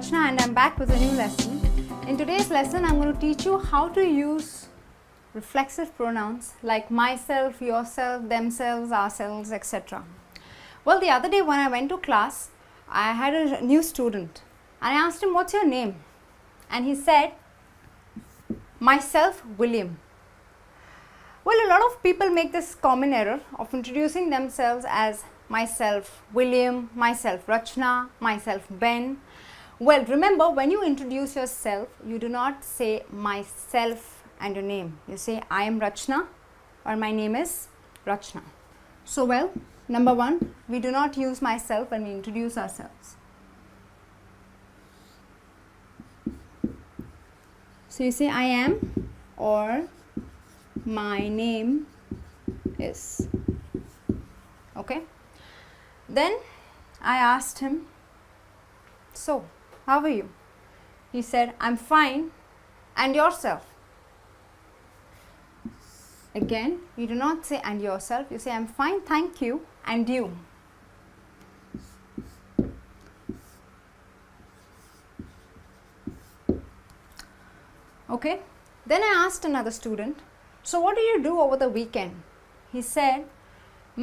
Rachna and I'm back with a new lesson. In today's lesson, I'm going to teach you how to use reflexive pronouns like myself, yourself, themselves, ourselves, etc. Well, the other day when I went to class, I had a new student and I asked him, "What's your name?" And he said, "Myself, William." Well, a lot of people make this common error of introducing themselves as myself, William, myself, Rachna, myself, Ben. Well, remember, when you introduce yourself, you do not say myself and your name. You say, "I am Rachna," or "My name is Rachna." So, well, number one, we do not use myself when we introduce ourselves. So, you say, "I am," or "My name is." Okay. Then I asked him, "So, how are you?" He said, "I'm fine. And yourself?" Again, you do not say "and yourself." You say, "I'm fine, thank you. And you?" Okay. Then I asked another student, "So what did you do over the weekend?" He said,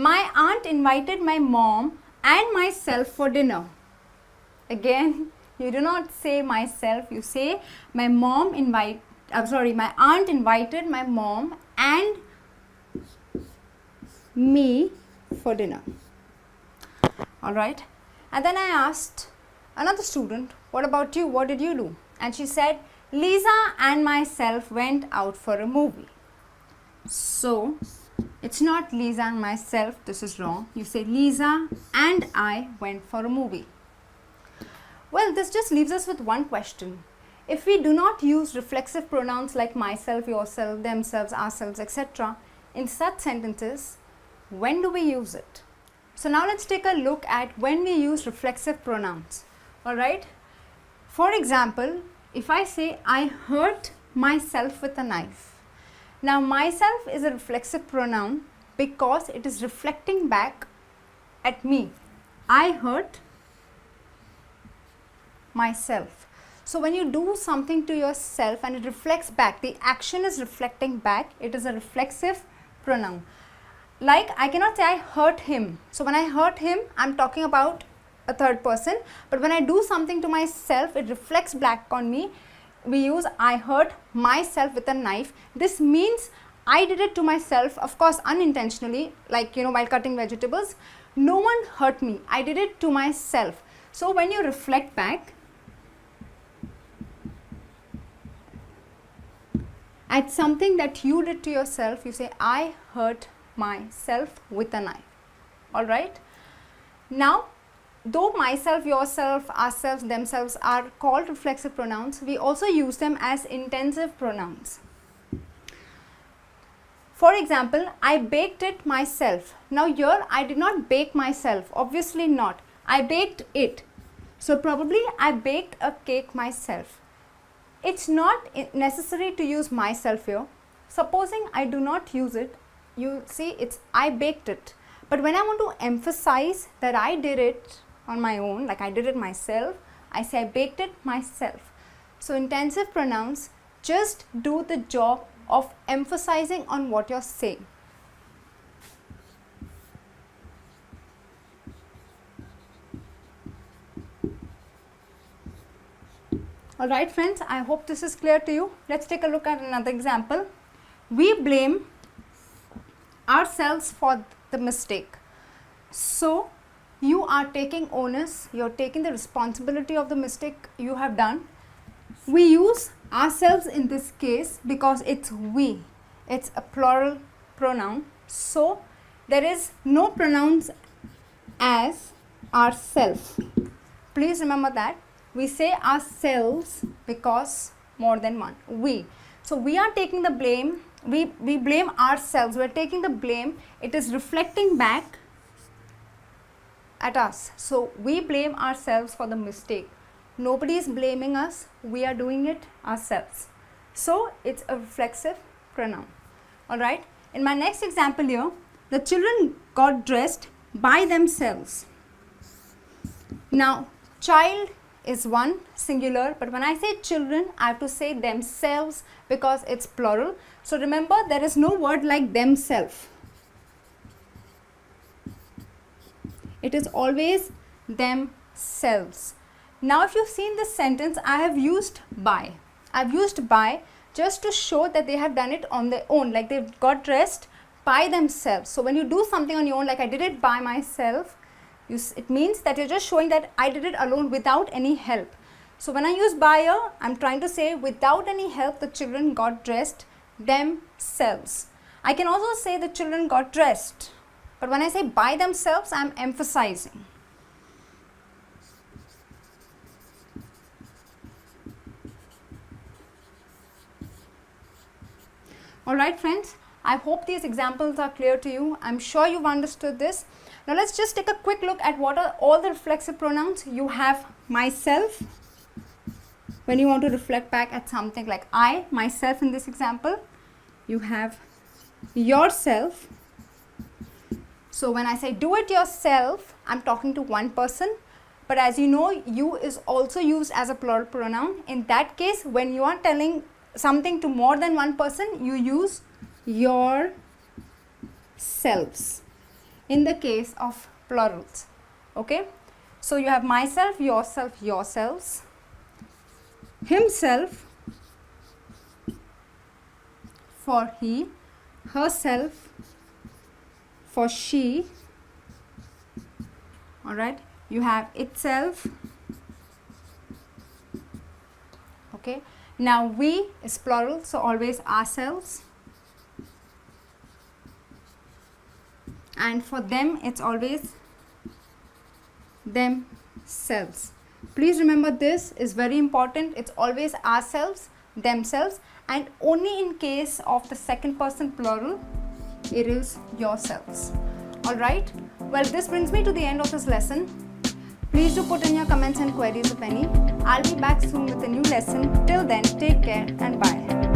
"My aunt invited my mom and myself for dinner." Again, you do not say myself, you say my aunt invited my mom and me for dinner. Alright. And then I asked another student, "What about you? What did you do?" And she said, "Lisa and myself went out for a movie." So, it's not Lisa and myself, this is wrong. You say Lisa and I went for a movie. Well, this just leaves us with one question. If we do not use reflexive pronouns like myself, yourself, themselves, ourselves, etc. in such sentences, when do we use it? So now let's take a look at when we use reflexive pronouns. Alright? For example, if I say I hurt myself with a knife. Now myself is a reflexive pronoun because it is reflecting back at me. I hurt myself. So when you do something to yourself and it reflects back, the action is reflecting back, it is a reflexive pronoun. Like I cannot say I hurt him. So when I hurt him, I'm talking about a third person. But when I do something to myself, it reflects back on me. We use I hurt myself with a knife. This means I did it to myself, of course unintentionally, like while cutting vegetables. No one hurt me. I did it to myself. So when you reflect back at something that you did to yourself, you say I hurt myself with a knife. Alright. Now, though myself, yourself, ourselves, themselves are called reflexive pronouns, we also use them as intensive pronouns. For example, I baked it myself. Now here I did not bake myself, obviously not. I baked it. So probably I baked a cake myself. It's not necessary to use myself here. Supposing I do not use it, you see it's I baked it. But when I want to emphasize that I did it on my own, like I did it myself, I say I baked it myself. So intensive pronouns just do the job of emphasizing on what you're saying. Alright friends, I hope this is clear to you. Let's take a look at another example. We blame ourselves for the mistake. So, you are taking onus, you are taking the responsibility of the mistake you have done. We use ourselves in this case because it's we. It's a plural pronoun. So, there is no pronouns as ourself. Please remember that. We say ourselves because more than one. We. So, we are taking the blame. We blame ourselves. We are taking the blame. It is reflecting back at us. So, we blame ourselves for the mistake. Nobody is blaming us. We are doing it ourselves. So, it's a reflexive pronoun. Alright. In my next example here, the children got dressed by themselves. Now, child is one singular, but when I say children, I have to say themselves because it's plural. So remember, there is no word like themselves. It is always themselves. Now if you've seen this sentence, I have used by. I've used by just to show that they have done it on their own, like they've got dressed by themselves. So when you do something on your own, like I did it by myself, it means that you're just showing that I did it alone without any help. So when I use by here, I'm trying to say without any help, the children got dressed themselves. I can also say the children got dressed, but when I say by themselves, I'm emphasizing. Alright friends, I hope these examples are clear to you. I'm sure you've understood this. Now let's just take a quick look at what are all the reflexive pronouns. You have myself, when you want to reflect back at something like I, myself in this example. You have yourself. So when I say do it yourself, I'm talking to one person. But as you know, you is also used as a plural pronoun. In that case, when you are telling something to more than one person, you use yourselves in the case of plurals. Okay, so you have myself, yourself, yourselves, himself for he, herself for she. All right, you have itself. Okay, now we is plural, so always ourselves, and for them it's always themselves. Please remember, this is very important. It's always ourselves, themselves, and only in case of the second person plural it is yourselves. Alright, well, this brings me to the end of this lesson. Please do put in your comments and queries if any. I'll be back soon with a new lesson. Till then, take care and bye.